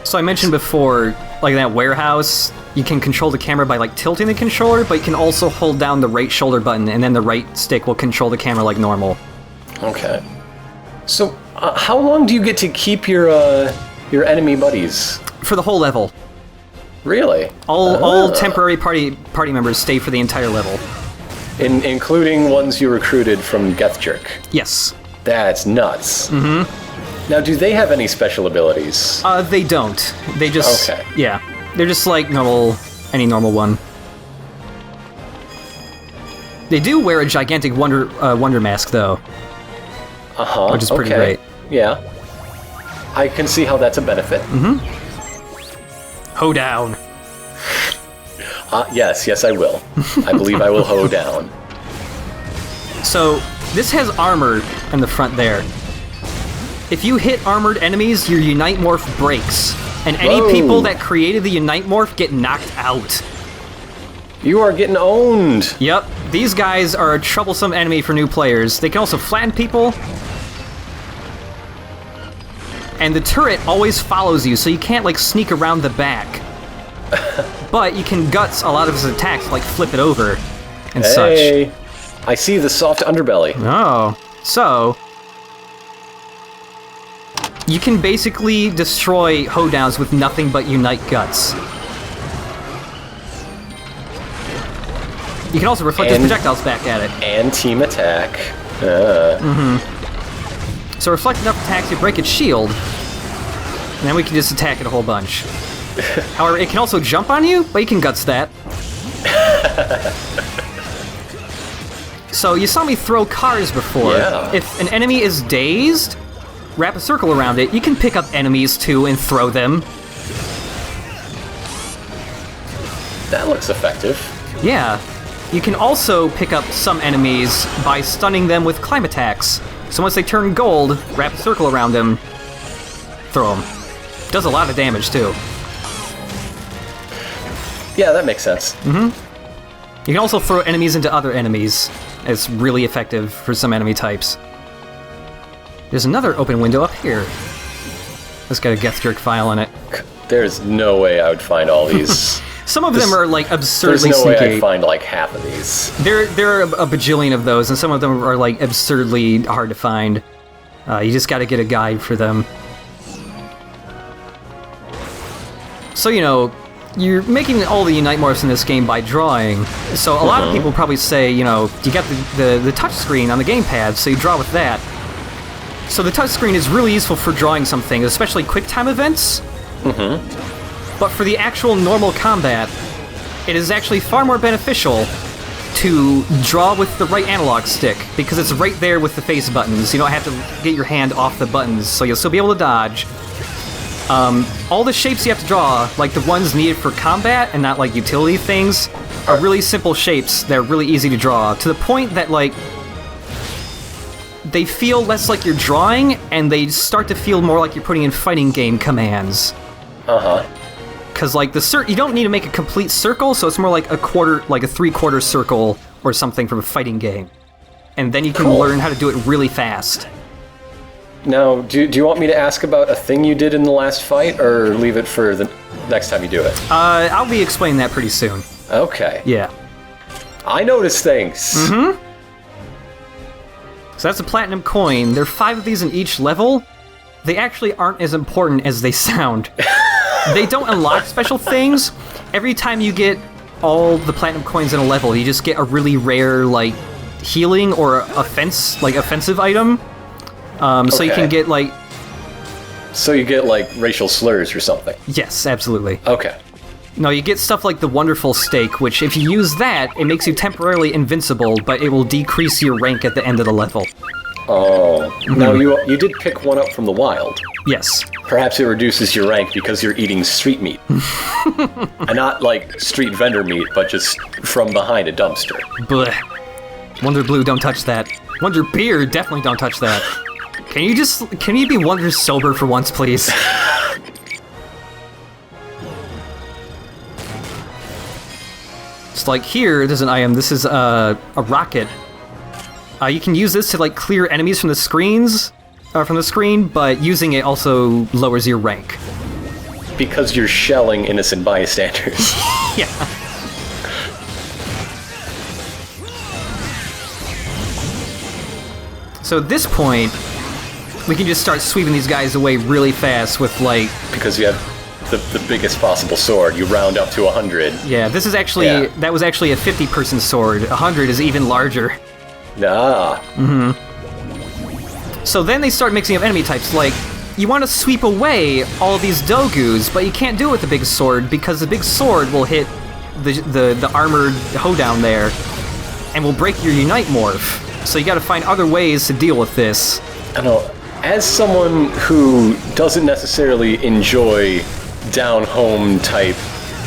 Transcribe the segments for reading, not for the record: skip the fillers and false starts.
So I mentioned before, like that warehouse, you can control the camera by like tilting the controller, but you can also hold down the right shoulder button, and then the right stick will control the camera like normal. Okay. So, how long do you get to keep your enemy buddies? For the whole level. Really? All temporary party members stay for the entire level. Including ones you recruited from Gethjerk? Yes. That's nuts. Mm-hmm. Now, do they have any special abilities? They don't. They just... Okay. Yeah. They're just like any normal one. They do wear a gigantic wonder mask, though. Uh-huh. Which is pretty great. Yeah. I can see how that's a benefit. Mm-hmm. Hoedown. Yes, I will. I believe I will hoe down. So, this has armor in the front there. If you hit armored enemies, your Unite Morph breaks. And any people that created the Unite Morph get knocked out. You are getting owned! Yep, these guys are a troublesome enemy for new players. They can also flatten people. And the turret always follows you, so you can't, like, sneak around the back. But you can guts a lot of his attacks, like flip it over and such. I see the soft underbelly. Oh, so... You can basically destroy hoedowns with nothing but Unite Guts. You can also reflect his projectiles back at it. And team attack. Mm-hmm. So reflect enough attacks to break its shield, and then we can just attack it a whole bunch. However, it can also jump on you, but you can guts that. So you saw me throw cars before. Yeah. If an enemy is dazed, wrap a circle around it. You can pick up enemies too and throw them. That looks effective. Yeah. You can also pick up some enemies by stunning them with climb attacks. So once they turn gold, wrap a circle around them, throw them. Does a lot of damage too. Yeah, that makes sense. Mm-hmm. You can also throw enemies into other enemies. It's really effective for some enemy types. There's another open window up here. It's got a Gethjerk file in it. There's no way I would find all these. Some of them are like absurdly There's no sneaky. way I'd find like half of these. There are a bajillion of those, and some of them are like absurdly hard to find. You just got to get a guide for them. So, you know, you're making all the Unite Morphs in this game by drawing. So a lot of people probably say, you know, you got the touch screen on the gamepad, so you draw with that. So the touchscreen is really useful for drawing some things, especially QuickTime events. But for the actual normal combat, it is actually far more beneficial to draw with the right analog stick, because it's right there with the face buttons. You don't have to get your hand off the buttons, so you'll still be able to dodge. All the shapes you have to draw, like the ones needed for combat and not like utility things, are really simple shapes that are really easy to draw, to the point that, like, they feel less like you're drawing, and they start to feel more like you're putting in fighting game commands. Because, like, you don't need to make a complete circle, so it's more like a three-quarter circle or something from a fighting game. And then you can learn how to do it really fast. Now, do you want me to ask about a thing you did in the last fight, or leave it for the next time you do it? I'll be explaining that pretty soon. Okay. Yeah. I notice things. Mm-hmm. So that's a platinum coin. There are 5 of these in each level. They actually aren't as important as they sound. They don't unlock special things. Every time you get all the platinum coins in a level, you just get a really rare, like, healing or offensive item. So you can get, like... So you get, like, racial slurs or something? Yes, absolutely. Okay. No, you get stuff like the Wonderful Stake, which if you use that, it makes you temporarily invincible, but it will decrease your rank at the end of the level. Oh. Now, you did pick one up from the wild. Yes. Perhaps it reduces your rank because you're eating street meat. And not, like, street vendor meat, but just from behind a dumpster. Blech. Wonder Blue, don't touch that. Wonder Beer, definitely don't touch that. Can you be Wonder Sober for once, please? It's like, here, there's an item. This is a rocket. You can use this to, like, clear enemies from the screen, but using it also lowers your rank. because you're shelling innocent bystanders. Yeah. So at this point, we can just start sweeping these guys away really fast with, like... Because you have the biggest possible sword. You round up to 100. Yeah, this is actually... Yeah. That was actually a 50-person sword. 100 is even larger. Ah. So then they start mixing up enemy types, like... You want to sweep away all these Dogus, but you can't do it with the big sword, because the big sword will hit the armored hoedown there, and will break your Unite Morph. So you gotta find other ways to deal with this. I don't know. As someone who doesn't necessarily enjoy down-home type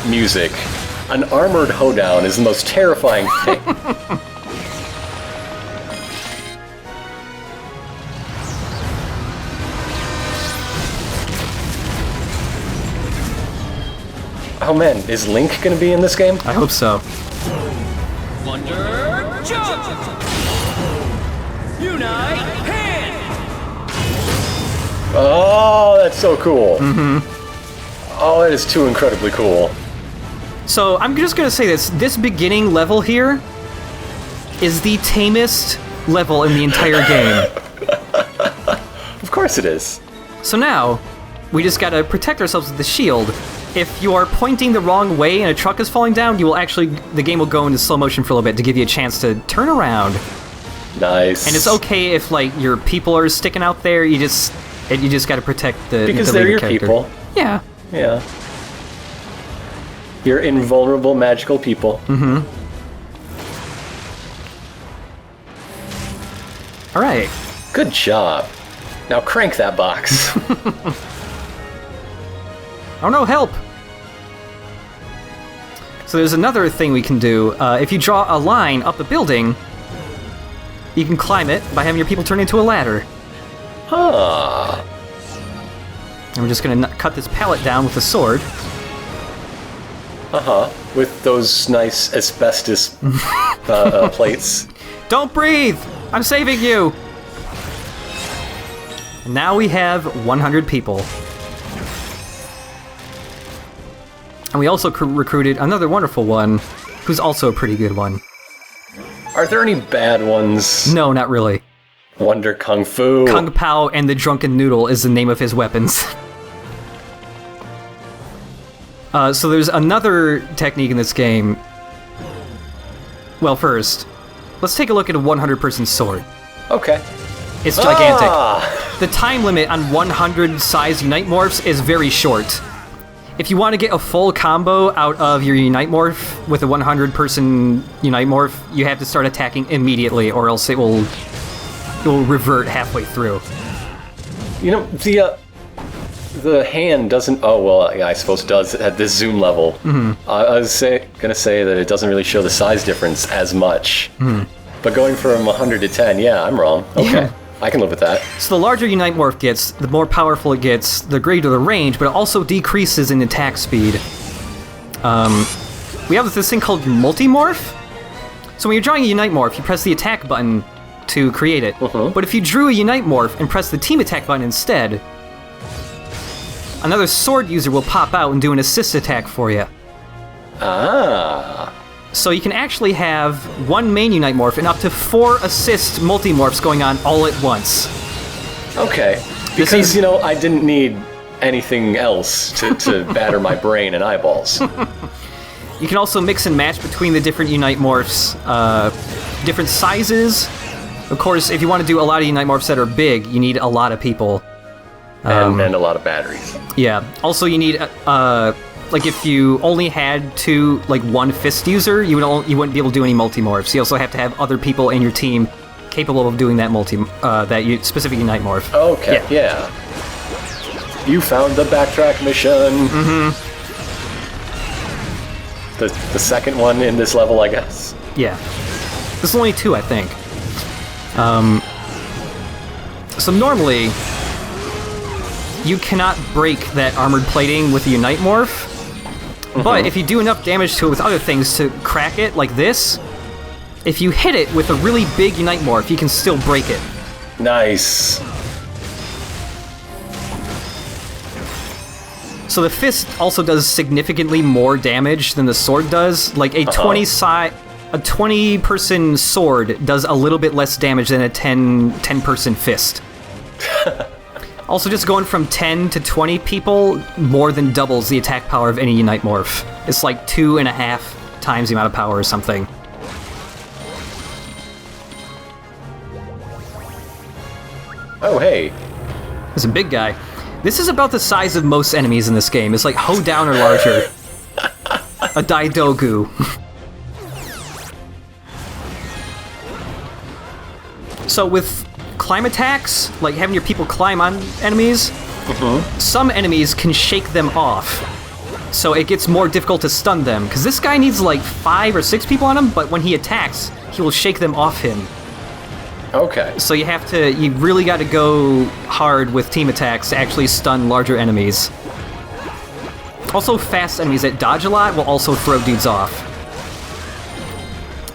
music, an armored hoedown is the most terrifying thing. Oh man, is Link gonna be in this game? I hope so. Wonder Jump! Unite Hand! Oh, that's so cool. Oh, that is too incredibly cool. So I'm just gonna say this beginning level here is the tamest level in the entire game. Of course it is. So now, we just gotta protect ourselves with the shield. If you are pointing the wrong way and a truck is falling down, the game will go into slow motion for a little bit to give you a chance to turn around. Nice. And it's okay if, like, your people are sticking out there, you just gotta protect the Because the they're leader your character. people. Yeah. Yeah. You're invulnerable magical people. Alright. Good job. Now crank that box. Oh no, help! So there's another thing we can do. If you draw a line up a building, you can climb it by having your people turn into a ladder. Huh. And we're just gonna cut this pallet down with a sword. Uh-huh. With those nice asbestos plates. Don't breathe! I'm saving you! And now we have 100 people. And we also recruited another wonderful one, who's also a pretty good one. Are there any bad ones? No, not really. Wonder Kung Fu. Kung Pao and the Drunken Noodle is the name of his weapons. So there's another technique in this game. Well, first, let's take a look at a 100-person sword. Okay. It's gigantic. Ah! The time limit on 100 size Unite Morphs is very short. If you want to get a full combo out of your Unite Morph with a 100-person Unite Morph, you have to start attacking immediately, or else it will revert halfway through. You know, the hand doesn't... Oh, well, yeah, I suppose it does at this zoom level. I was gonna say that it doesn't really show the size difference as much. But going from 100 to 10, yeah, I'm wrong. Okay. Yeah. I can live with that. So the larger Unite Morph gets, the more powerful it gets, the greater the range, but it also decreases in attack speed. We have this thing called Multimorph. So when you're drawing a Unite Morph, you press the attack button to create it. But if you drew a Unite Morph and press the team attack button instead, another sword user will pop out and do an assist attack for you. Ah. So you can actually have one main Unite Morph and up to 4 assist multi-morphs going on all at once. Okay. Because, you know, I didn't need anything else to batter my brain and eyeballs. You can also mix and match between the different Unite Morphs, different sizes. Of course, if you want to do a lot of Unite Morphs that are big, you need a lot of people. And a lot of batteries. Yeah. Also, you need, like, if you only had one fist user, you wouldn't be able to do any multi-morphs. You also have to have other people in your team capable of doing that specific Unite Morph. Okay, yeah. You found the backtrack mission. The second one in this level, I guess. Yeah. There's only 2, I think. So normally, you cannot break that armored plating with the Unite Morph, but if you do enough damage to it with other things to crack it, like this, if you hit it with a really big Unite Morph, you can still break it. Nice. So the fist also does significantly more damage than the sword does. Like a 20-person sword does a little bit less damage than a 10-person fist. Also, just going from 10 to 20 people more than doubles the attack power of any Unite Morph. It's like 2.5 times the amount of power or something. Oh, hey. There's a big guy. This is about the size of most enemies in this game. It's like Hoedown or larger. A Daidogu. So with climb attacks, like having your people climb on enemies, some enemies can shake them off. So it gets more difficult to stun them, because this guy needs like 5 or 6 people on him, but when he attacks, he will shake them off him. Okay. So you really got to go hard with team attacks to actually stun larger enemies. Also, fast enemies that dodge a lot will also throw dudes off.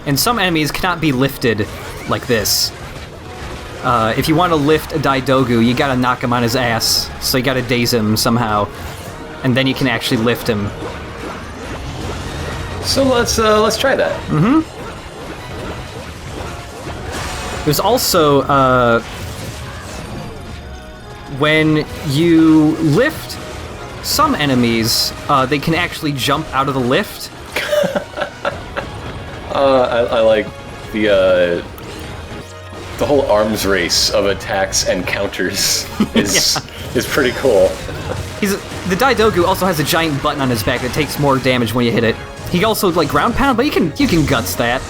And some enemies cannot be lifted like this. If you want to lift a Daidogu, you gotta knock him on his ass, so you gotta daze him somehow. And then you can actually lift him. So let's try that. There's also, when you lift some enemies, they can actually jump out of the lift. I like the whole arms race of attacks and counters is pretty cool. The Daidogu also has a giant button on his back that takes more damage when you hit it. He also like ground pound, but you can guts that.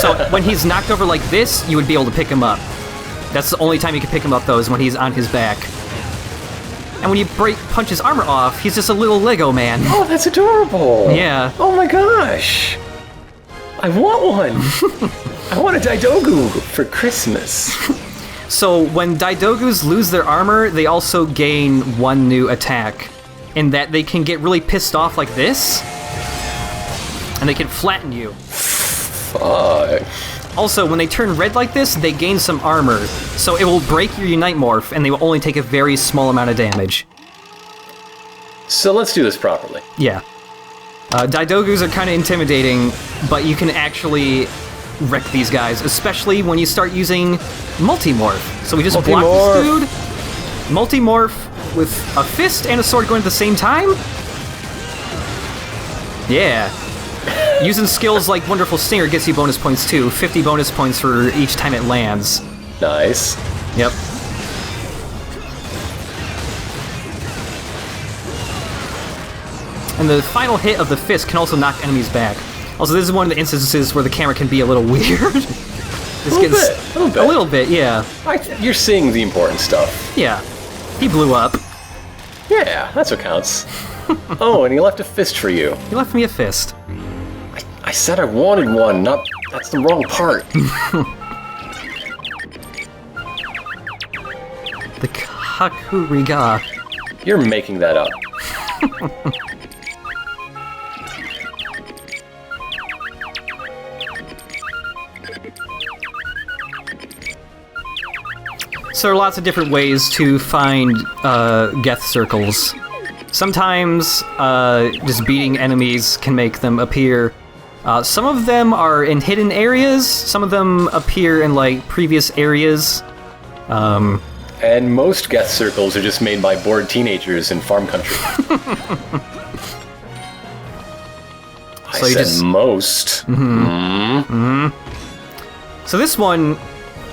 So when he's knocked over like this, you would be able to pick him up. That's the only time you can pick him up, though, is when he's on his back. And when you punch his armor off, he's just a little Lego man. Oh, that's adorable. Yeah. Oh my gosh. I want one. I want a Daidogu for Christmas. So when Daidogus lose their armor, they also gain one new attack, in that they can get really pissed off like this, and they can flatten you. Fuck. Also, when they turn red like this, they gain some armor, so it will break your Unite Morph, and they will only take a very small amount of damage. So let's do this properly. Yeah. Daidogus are kind of intimidating, but you can actually wreck these guys, especially when you start using Multimorph. So we just block this dude. Multimorph with a fist and a sword going at the same time? Yeah. Using skills like Wonderful Stinger gets you bonus points too. 50 bonus points for each time it lands. Nice. Yep. And the final hit of the fist can also knock enemies back. Also, this is one of the instances where the camera can be a little weird. A little bit. Yeah. You're seeing the important stuff. Yeah. He blew up. Yeah, that's what counts. Oh, and he left a fist for you. He left me a fist. I said I wanted one, not... That's the wrong part. The Kakuriga. You're making that up. So there are lots of different ways to find Geth circles. Sometimes just beating enemies can make them appear. Some of them are in hidden areas, some of them appear in like previous areas. And most Geth circles are just made by bored teenagers in farm country. So I said most. So this one,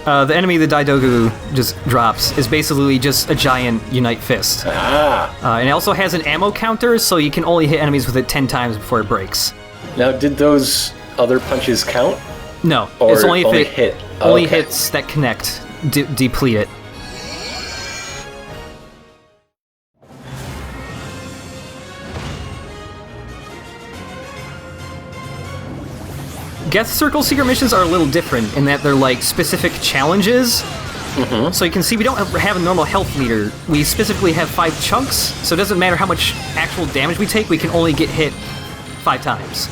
the enemy the Daidogu just drops is basically just a giant Unite Fist. And it also has an ammo counter, so you can only hit enemies with it 10 times before it breaks. Now, did those other punches count? No, Or it's only if only it hit? only Okay. hits that connect deplete it. Geth Circle secret missions are a little different in that they're like specific challenges. So you can see we don't have a normal health meter. We specifically have 5 chunks, so it doesn't matter how much actual damage we take, we can only get hit 5 times.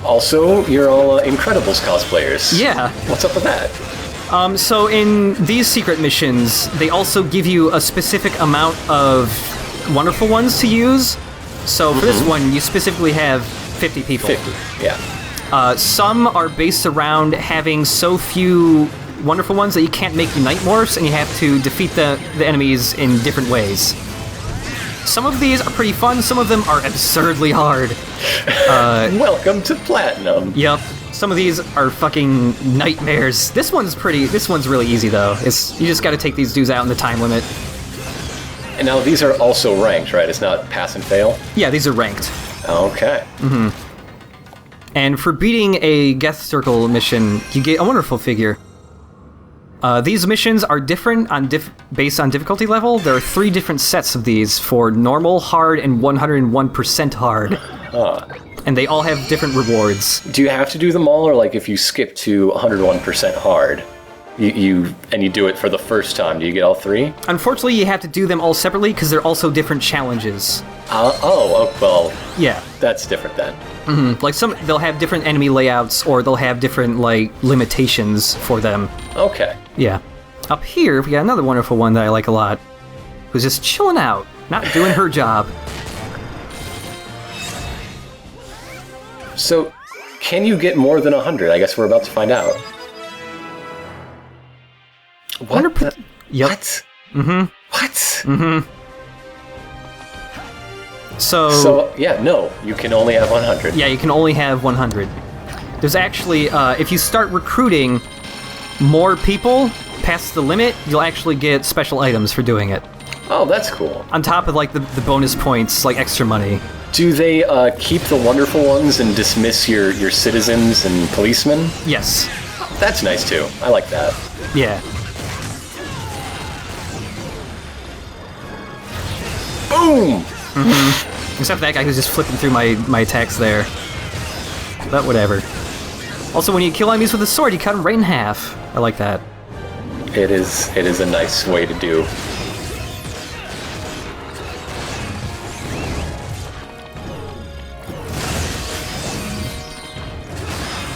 Also, you're all Incredibles cosplayers. Yeah. What's up with that? So in these secret missions, they also give you a specific amount of wonderful ones to use. So for this one, you specifically have 50 people. 50, yeah. Some are based around having so few wonderful ones that you can't make Unite Morphs, and you have to defeat the enemies in different ways. Some of these are pretty fun, some of them are absurdly hard. Welcome to Platinum. Yep. Some of these are fucking nightmares. This one's really easy though. You just gotta take these dudes out in the time limit. And now these are also ranked, right? It's not pass and fail? Yeah, these are ranked. Okay. And for beating a Geth Circle mission, you get a wonderful figure. These missions are different based on difficulty level. There are 3 different sets of these for normal, hard, and 101% hard. And they all have different rewards. Do you have to do them all, or like if you skip to 101% hard, you do it for the first time, do you get all 3? Unfortunately, you have to do them all separately because they're also different challenges. Well, Yeah. that's different then. Like they'll have different enemy layouts, or they'll have different like limitations for them. Okay. Yeah. Up here, we got another wonderful one that I like a lot, who's just chilling out, not doing her job. So, can you get more than 100? I guess we're about to find out. What? Yep. What? What? So, yeah, no, you can only have 100. Yeah, you can only have 100. There's actually, if you start recruiting more people past the limit, you'll actually get special items for doing it. Oh, that's cool. On top of, like, the bonus points, like extra money. Do they keep the wonderful ones and dismiss your citizens and policemen? Yes. That's nice, too. I like that. Yeah. Boom! Except that guy who's just flipping through my attacks there. But whatever. Also, when you kill enemies with a sword, you cut them right in half. I like that. It is a nice way to do.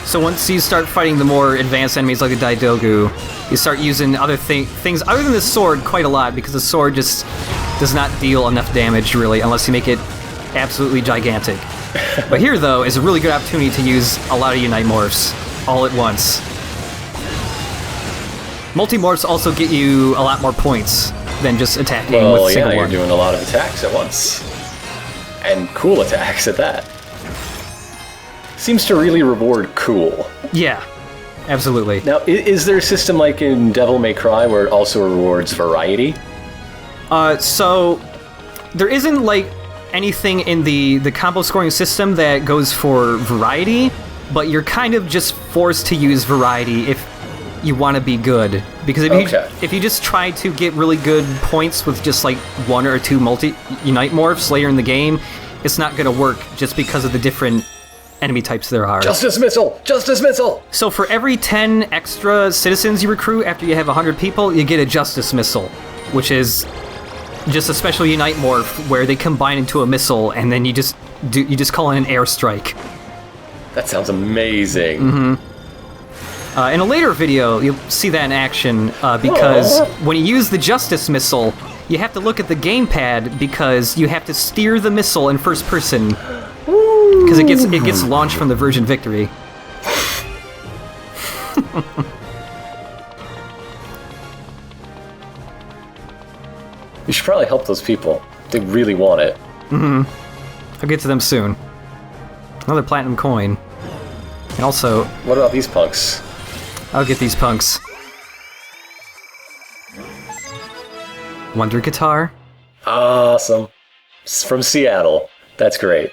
So once you start fighting the more advanced enemies like the Daidogu, you start using other things other than the sword quite a lot, because the sword just does not deal enough damage, really, unless you make it absolutely gigantic. But here, though, is a really good opportunity to use a lot of Unite Morphs all at once. Multi-morphs also get you a lot more points than just attacking with a single yeah, one. you're doing a lot of attacks at once. And cool attacks at that. Seems to really reward cool. Yeah, absolutely. Now, is there a system like in Devil May Cry where it also rewards variety? So there isn't like anything in the combo scoring system that goes for variety, but you're kind of just forced to use variety if you want to be good. Because if you just try to get really good points with just like 1 or 2 Unite Morphs later in the game, it's not going to work just because of the different enemy types there are. Justice Missile! Justice Missile! So for every 10 extra citizens you recruit after you have 100 people, you get a Justice Missile, which is just a special Unite Morph where they combine into a missile, and then you just call in an airstrike. That sounds amazing. In a later video, you'll see that in action, because when you use the Justice Missile, you have to look at the gamepad because you have to steer the missile in first person, because it gets launched from the Virgin Victory. You should probably help those people. They really want it. I'll get to them soon. Another platinum coin. And also, What about these punks? I'll get these punks. Wonder Guitar. Awesome. It's from Seattle. That's great.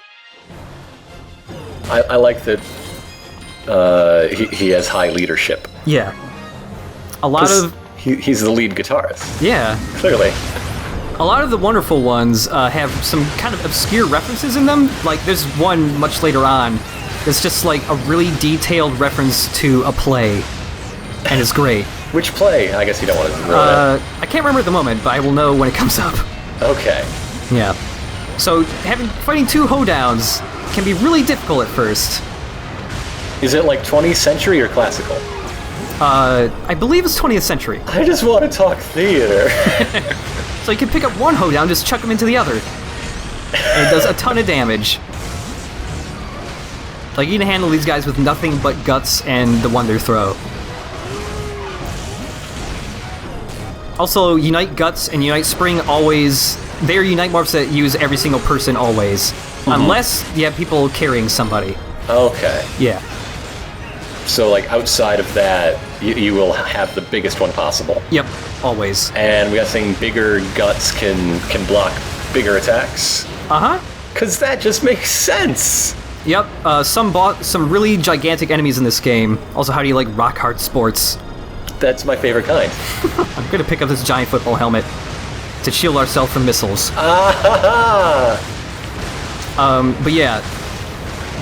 I like that he has high leadership. Yeah. A lot of... He's the lead guitarist. Yeah. Clearly. A lot of the wonderful ones have some kind of obscure references in them. Like, there's one much later on that's just like a really detailed reference to a play. And it's great. Which play? I guess you don't want to ruin it. I can't remember at the moment, but I will know when it comes up. Okay. Yeah. So, fighting 2 hoedowns can be really difficult at first. Is it like 20th century or classical? I believe it's 20th century. I just want to talk theater. So you can pick up one hoedown and just chuck him into the other. And it does a ton of damage. Like, you can handle these guys with nothing but guts and the Wonder Throw. Also, Unite Guts and Unite Spring always... They're Unite morphs that use every single person always. Unless you have people carrying somebody. Okay. Yeah. So, like, outside of that, you will have the biggest one possible. Yep, always. And we got saying bigger guts can block bigger attacks. Uh-huh. Because that just makes sense. Yep, some really gigantic enemies in this game. Also, how do you like rock hard sports? That's my favorite kind. I'm gonna pick up this giant football helmet to shield ourselves from missiles. Ah! But yeah,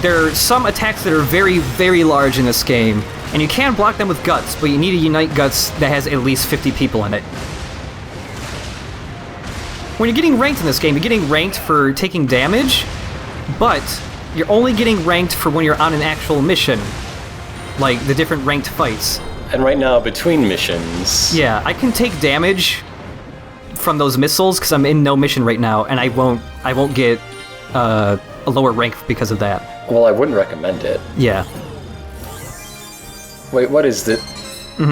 there are some attacks that are very, very large in this game, and you can block them with guts, but you need a Unite Guts that has at least 50 people in it. When you're getting ranked in this game, you're getting ranked for taking damage, but you're only getting ranked for when you're on an actual mission, like the different ranked fights. And right now, between missions... Yeah, I can take damage from those missiles because I'm in no mission right now, and I won't get a lower rank because of that. Well, I wouldn't recommend it. Yeah. Wait, what is the...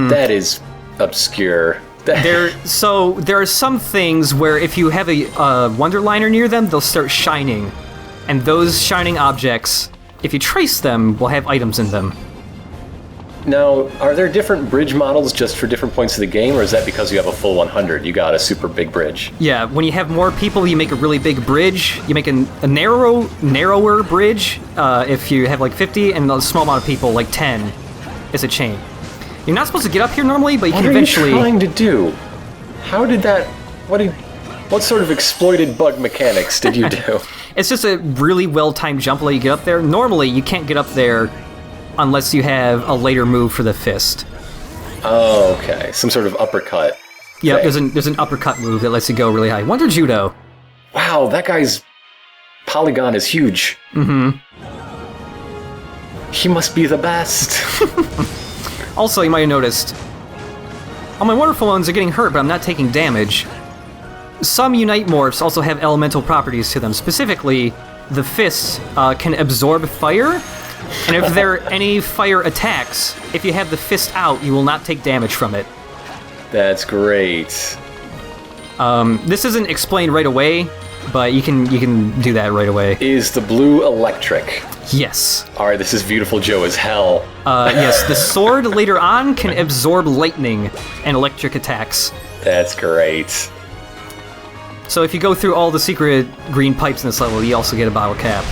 That is obscure. There are some things where if you have a Wonderliner near them, they'll start shining. And those shining objects, if you trace them, will have items in them. Now, are there different bridge models just for different points of the game, or is that because you have a full 100, you got a super big bridge? Yeah, when you have more people, you make a really big bridge. You make a narrower bridge if you have like 50, and a small amount of people, like 10, is a chain. You're not supposed to get up here normally, but you can eventually... What are you trying to do? How did that... What sort of exploited bug mechanics did you do? It's just a really well-timed jump to let you get up there. Normally, you can't get up there unless you have a later move for the fist. Oh, okay. Some sort of uppercut. Yeah, thing. there's an uppercut move that lets you go really high. Wonder Judo. Wow, that guy's polygon is huge. Mm-hmm. He must be the best. Also, you might have noticed, all my wonderful ones are getting hurt, but I'm not taking damage. Some Unite morphs also have elemental properties to them. Specifically, the fists can absorb fire, and if there are any fire attacks, if you have the fist out, you will not take damage from it. That's great. This isn't explained right away, but you can do that right away. Is the blue electric? Yes. Alright, this is Beautiful Joe as hell. Yes, the sword later on can absorb lightning and electric attacks. That's great. So if you go through all the secret green pipes in this level, you also get a bottle cap.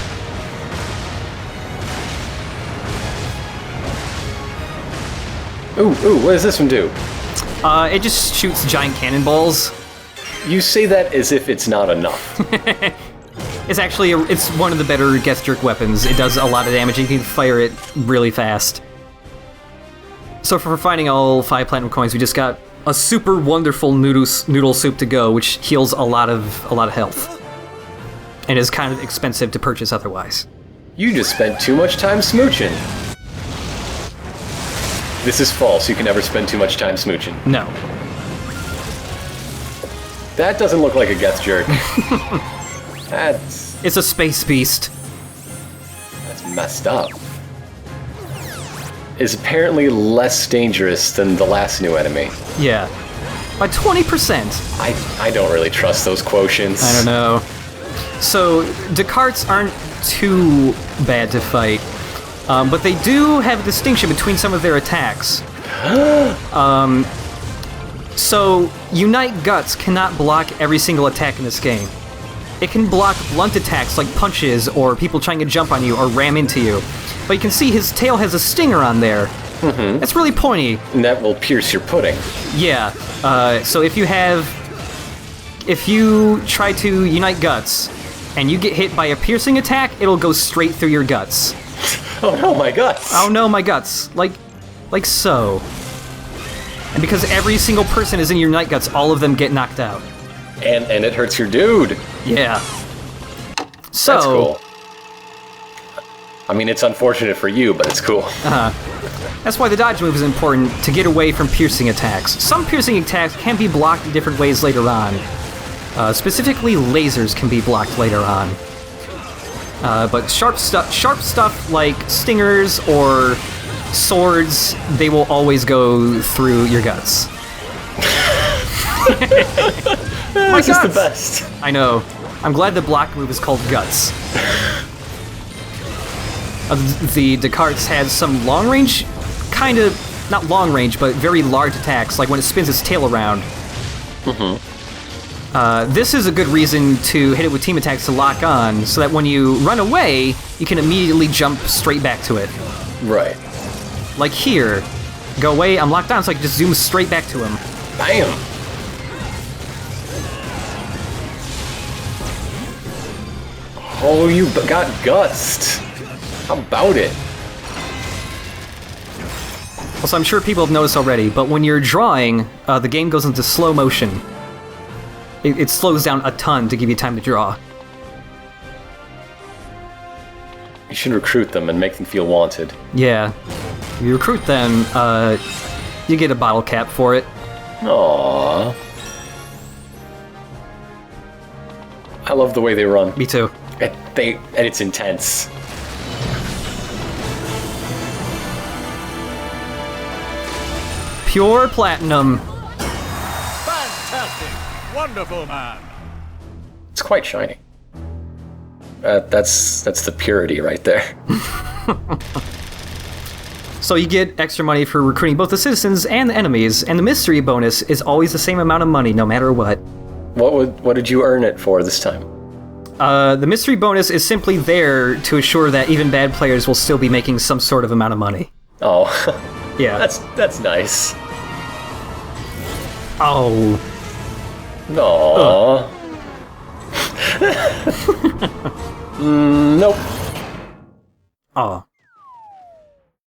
Ooh, what does this one do? It just shoots giant cannonballs. You say that as if it's not enough. It's actually, it's one of the better Geth Jerk weapons. It does a lot of damage, and you can fire it really fast. So for finding all 5 platinum coins, we just got a super wonderful noodle soup to go, which heals a lot of health. And is kind of expensive to purchase otherwise. You just spent too much time smooching. This is false. You can never spend too much time smooching. No. That doesn't look like a Geth Jerk. It's a space beast. That's messed up. Is apparently less dangerous than the last new enemy. Yeah. By 20%. I don't really trust those quotients. I don't know. So, Descartes aren't too bad to fight. But they do have a distinction between some of their attacks. So, Unite Guts cannot block every single attack in this game. It can block blunt attacks like punches or people trying to jump on you or ram into you. But you can see his tail has a stinger on there. Mm-hmm. It's really pointy. And that will pierce your pudding. Yeah. So if you try to Unite Guts and you get hit by a piercing attack, it'll go straight through your guts. Oh no, my guts! Oh no, my guts. Like so. And because every single person is in your Unite Guts, all of them get knocked out. And it hurts your dude. Yeah. So. That's cool. I mean, it's unfortunate for you, but it's cool. That's why the dodge move is important to get away from piercing attacks. Some piercing attacks can be blocked in different ways later on. Specifically, lasers can be blocked later on. But sharp stuff like stingers or swords, they will always go through your guts. This is the best. I know. I'm glad the block move is called Guts. The Descartes has some long range, kind of, not long range, but very large attacks, like when it spins its tail around. This is a good reason to hit it with team attacks to lock on, so that when you run away, you can immediately jump straight back to it. Right. Like here. Go away, I'm locked on, so I can just zoom straight back to him. Bam! Oh, you got gutsed. How about it? Also, I'm sure people have noticed already, but when you're drawing, the game goes into slow motion. It slows down a ton to give you time to draw. You should recruit them and make them feel wanted. Yeah. If you recruit them, you get a bottle cap for it. Aww. I love the way they run. Me too. And it's intense. Pure platinum. Fantastic. Wonderful, man. It's quite shiny. That's the purity right there. So you get extra money for recruiting both the citizens and the enemies, and the mystery bonus is always the same amount of money no matter what. What did you earn it for this time? The mystery bonus is simply there to assure that even bad players will still be making some sort of amount of money. Oh, Yeah. that's nice. Oh. Aww. Nope. Oh.